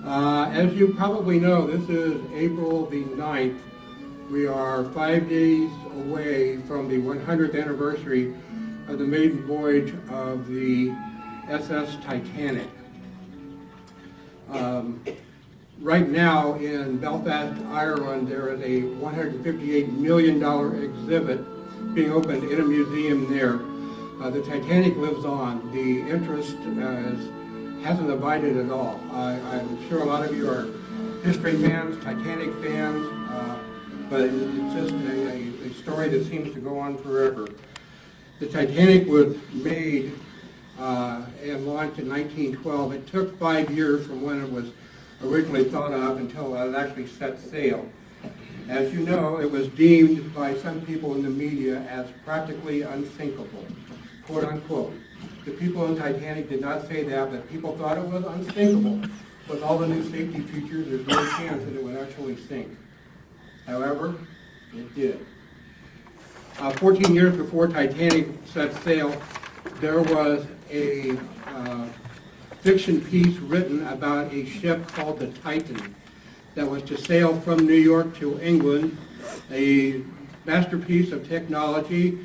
As you probably know, this is April the 9th. We are 5 days away from the 100th anniversary of the maiden voyage of the SS Titanic. Right now in Belfast, Ireland, there is a $158 million exhibit being opened in a museum there. The Titanic lives on. The interest hasn't abated at all. I'm sure a lot of you are history fans, Titanic fans, but it's just a story that seems to go on forever. The Titanic was made and launched in 1912. It took 5 years from when it was originally thought of until it actually set sail. As you know, it was deemed by some people in the media as practically unsinkable, quote unquote. The people in Titanic did not say that, but people thought it was unsinkable. With all the new safety features, there's no chance that it would actually sink. However, it did. 14 years before Titanic set sail, there was a fiction piece written about a ship called the Titan that was to sail from New York to England, a masterpiece of technology,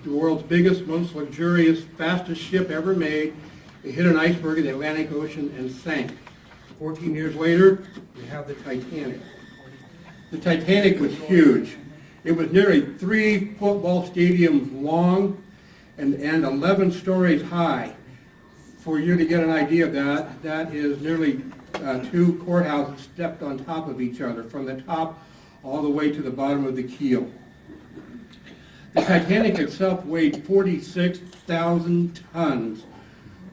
the world's biggest, most luxurious, fastest ship ever made. It hit an iceberg in the Atlantic Ocean and sank. 14 years later, we have the Titanic. The Titanic was huge. It was nearly 3 football stadiums long and 11 stories high. For you to get an idea of that, that is nearly 2 courthouses stepped on top of each other, from the top all the way to the bottom of the keel. The Titanic itself weighed 46,000 tons.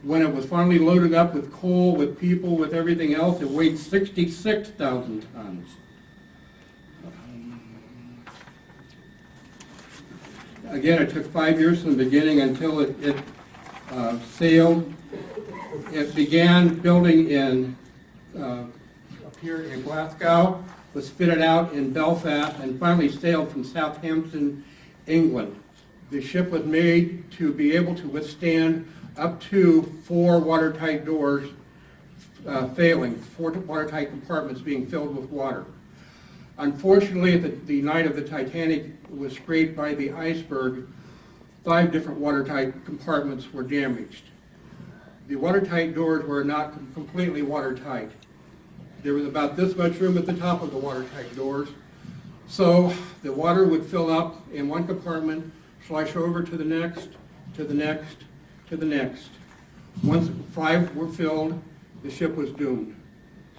When it was finally loaded up with coal, with people, with everything else, it weighed 66,000 tons. Again, it took 5 years from the beginning until it sailed. It began building in up here in Glasgow, was fitted out in Belfast, and finally sailed from Southampton, England. The ship was made to be able to withstand up to 4 watertight doors failing, 4 watertight compartments being filled with water. Unfortunately, the night of the Titanic was scraped by the iceberg, 5 different watertight compartments were damaged. The watertight doors were not completely watertight. There was about this much room at the top of the watertight doors. So the water would fill up in one compartment, slosh over to the next, to the next, to the next. Once 5 were filled, the ship was doomed.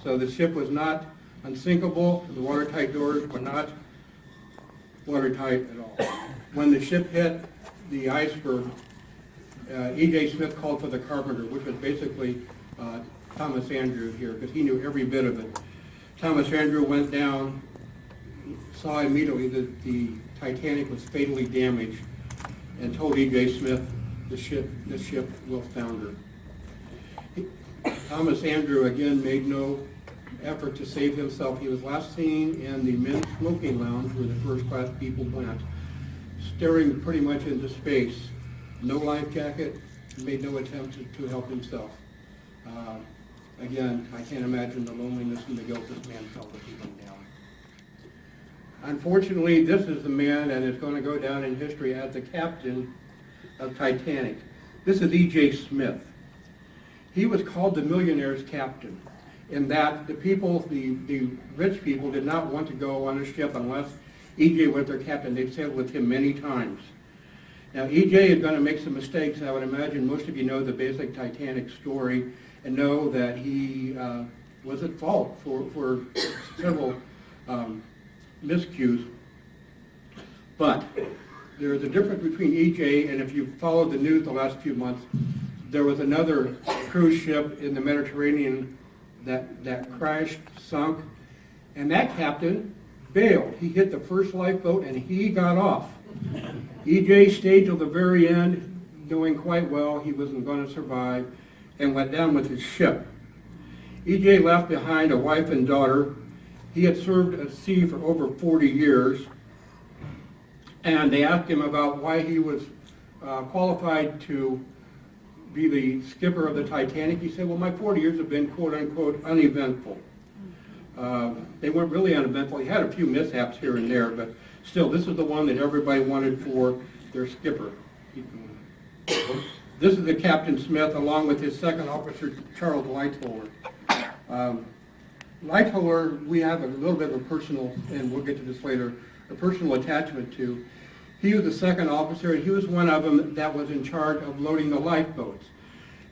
So the ship was not unsinkable. The watertight doors were not watertight at all. When the ship hit the iceberg, E.J. Smith called for the carpenter, which was basically Thomas Andrew here, because he knew every bit of it. Thomas Andrew went down, saw immediately that the Titanic was fatally damaged, and told E.J. Smith the ship will founder. Thomas Andrew again made no effort to save himself. He was last seen in the men's smoking lounge where the first class people went, staring pretty much into space. No life jacket, made no attempt to help himself. Again, I can't imagine the loneliness and the guilt this man felt as he went down. Unfortunately, this is the man that is going to go down in history as the captain of Titanic. This is E.J. Smith. He was called the millionaire's captain, in that the people, the rich people, did not want to go on a ship unless E.J. was their captain. They'd sailed with him many times. Now, E.J. is going to make some mistakes. I would imagine most of you know the basic Titanic story and know that he was at fault for several miscues. But there is a difference between E.J. and if you followed the news the last few months, there was another cruise ship in the Mediterranean that crashed, sunk, and that captain bailed. He hit the first lifeboat and he got off. E.J. stayed till the very end, knowing quite well he wasn't going to survive, and went down with his ship. E.J. left behind a wife and daughter. He had served at sea for over 40 years, and they asked him about why he was qualified to be the skipper of the Titanic. He said, well, my 40 years have been, quote unquote, uneventful. They weren't really uneventful. He had a few mishaps here and there, but still, this is the one that everybody wanted for their skipper. This is the Captain Smith, along with his second officer, Charles Lightoller. Lightoller, we have a little bit of a personal, and we'll get to this later, a personal attachment to. He was the second officer, and he was one of them that was in charge of loading the lifeboats.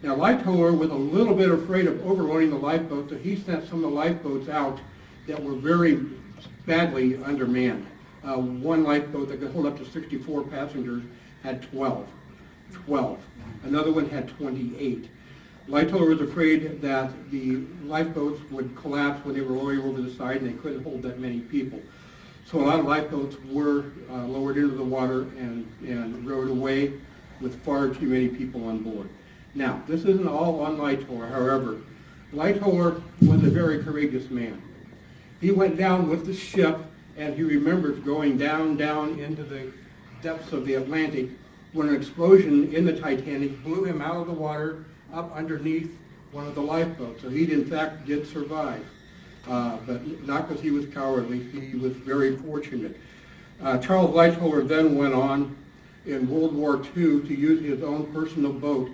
Now, Lightoller was a little bit afraid of overloading the lifeboats, so he sent some of the lifeboats out that were very badly undermanned. One lifeboat that could hold up to 64 passengers had 12. Another one had 28. Lightoller was afraid that the lifeboats would collapse when they were rolling over the side and they couldn't hold that many people. So a lot of lifeboats were lowered into the water and rowed away with far too many people on board. Now, this isn't all on Lightoller, however. Lightoller was a very courageous man. He went down with the ship, and he remembers going down into the depths of the Atlantic when an explosion in the Titanic blew him out of the water up underneath one of the lifeboats. So he, in fact, did survive, but not because he was cowardly. He was very fortunate. Charles Lightoller then went on in World War II to use his own personal boat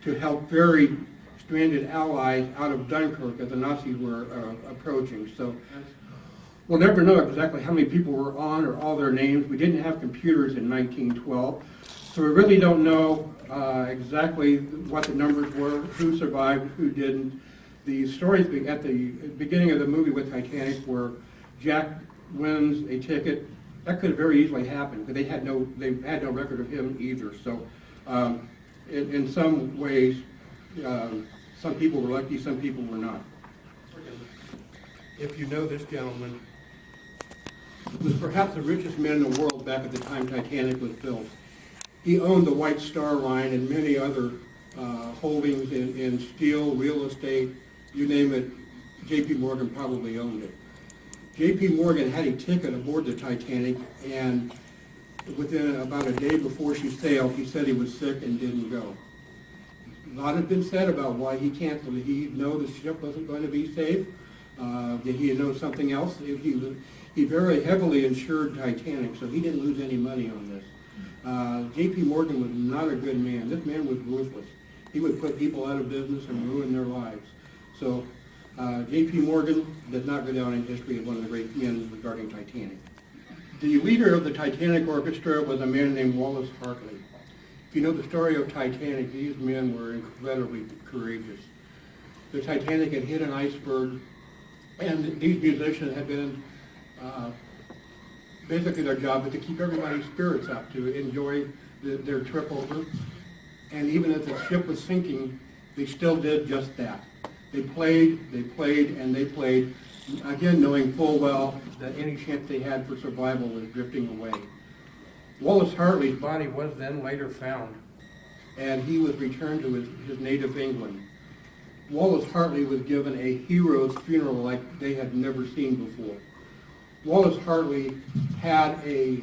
to help ferry stranded Allies out of Dunkirk as the Nazis were approaching. So we'll never know exactly how many people were on or all their names. We didn't have computers in 1912. So we really don't know exactly what the numbers were, who survived, who didn't. The stories at the beginning of the movie with Titanic where Jack wins a ticket, that could have very easily happened, but they had no record of him either. So in some ways, some people were lucky, some people were not. If you know this gentleman, he was perhaps the richest man in the world back at the time Titanic was built. He owned the White Star Line and many other holdings in steel, real estate, you name it. J.P. Morgan probably owned it. J.P. Morgan had a ticket aboard the Titanic, and within about a day before she sailed, he said he was sick and didn't go. A lot had been said about why he canceled. Did he know the ship wasn't going to be safe? Did he know something else? He very heavily insured Titanic, so he didn't lose any money on this. J.P. Morgan was not a good man. This man was ruthless. He would put people out of business and ruin their lives. So J.P. Morgan does not go down in history as one of the great men regarding Titanic. The leader of the Titanic Orchestra was a man named Wallace Hartley. If you know the story of Titanic, these men were incredibly courageous. The Titanic had hit an iceberg, and these musicians had been basically their job was to keep everybody's spirits up, to enjoy their trip over. And even as the ship was sinking, they still did just that. They played, and they played, again knowing full well that any chance they had for survival was drifting away. Wallace Hartley's body was then later found, and he was returned to his native England. Wallace Hartley was given a hero's funeral like they had never seen before. Wallace Hartley had a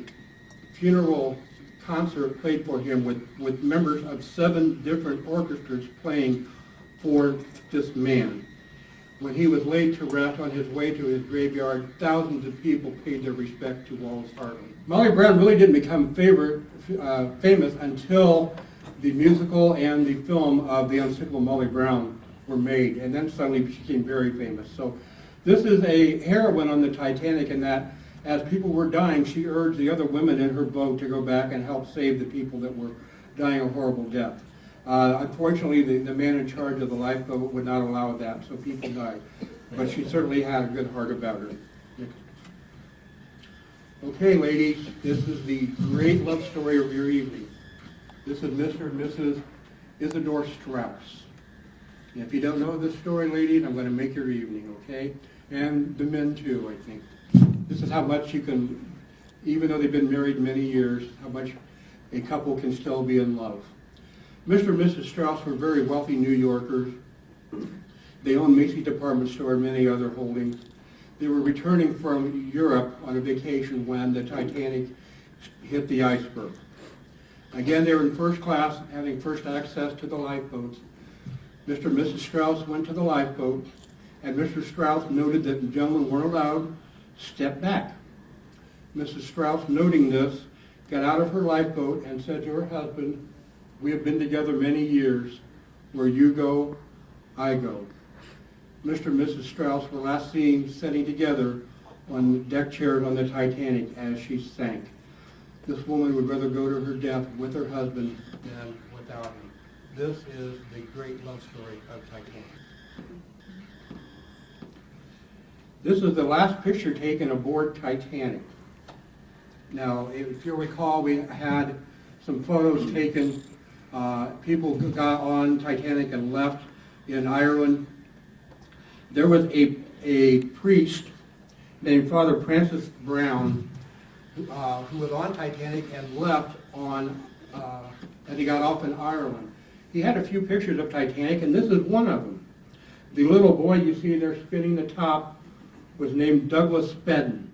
funeral concert played for him with members of 7 different orchestras playing for this man. When he was laid to rest on his way to his graveyard, thousands of people paid their respect to Wallace Hartley. Molly Brown really didn't become famous until the musical and the film of The Unsinkable Molly Brown were made, and then suddenly she became very famous. So this is a heroine on the Titanic in that as people were dying, she urged the other women in her boat to go back and help save the people that were dying a horrible death. Unfortunately, the man in charge of the lifeboat would not allow that, so people died. But she certainly had a good heart about her. Okay, ladies, this is the great love story of your evening. This is Mr. and Mrs. Isidore Strauss. And if you don't know this story, ladies, I'm going to make your evening, okay? And the men, too, I think. This is how much you can, even though they've been married many years, how much a couple can still be in love. Mr. and Mrs. Strauss were very wealthy New Yorkers. They owned Macy's department store and many other holdings. They were returning from Europe on a vacation when the Titanic hit the iceberg. Again, they were in first class, having first access to the lifeboats. Mr. and Mrs. Strauss went to the lifeboat. and Mr. Strauss noted that the gentlemen weren't allowed to step back. Mrs. Strauss, noting this, got out of her lifeboat and said to her husband, "We have been together many years. Where you go, I go." Mr. and Mrs. Strauss were last seen sitting together on deck chairs on the Titanic as she sank. This woman would rather go to her death with her husband than without him. This is the great love story of Titanic. This is the last picture taken aboard Titanic. Now, if you'll recall, we had some photos taken. People who got on Titanic and left in Ireland. There was a priest named Father Francis Brown who was on Titanic and left as he got off in Ireland. He had a few pictures of Titanic, and this is one of them. The little boy you see there spinning the top was named Douglas Spedden.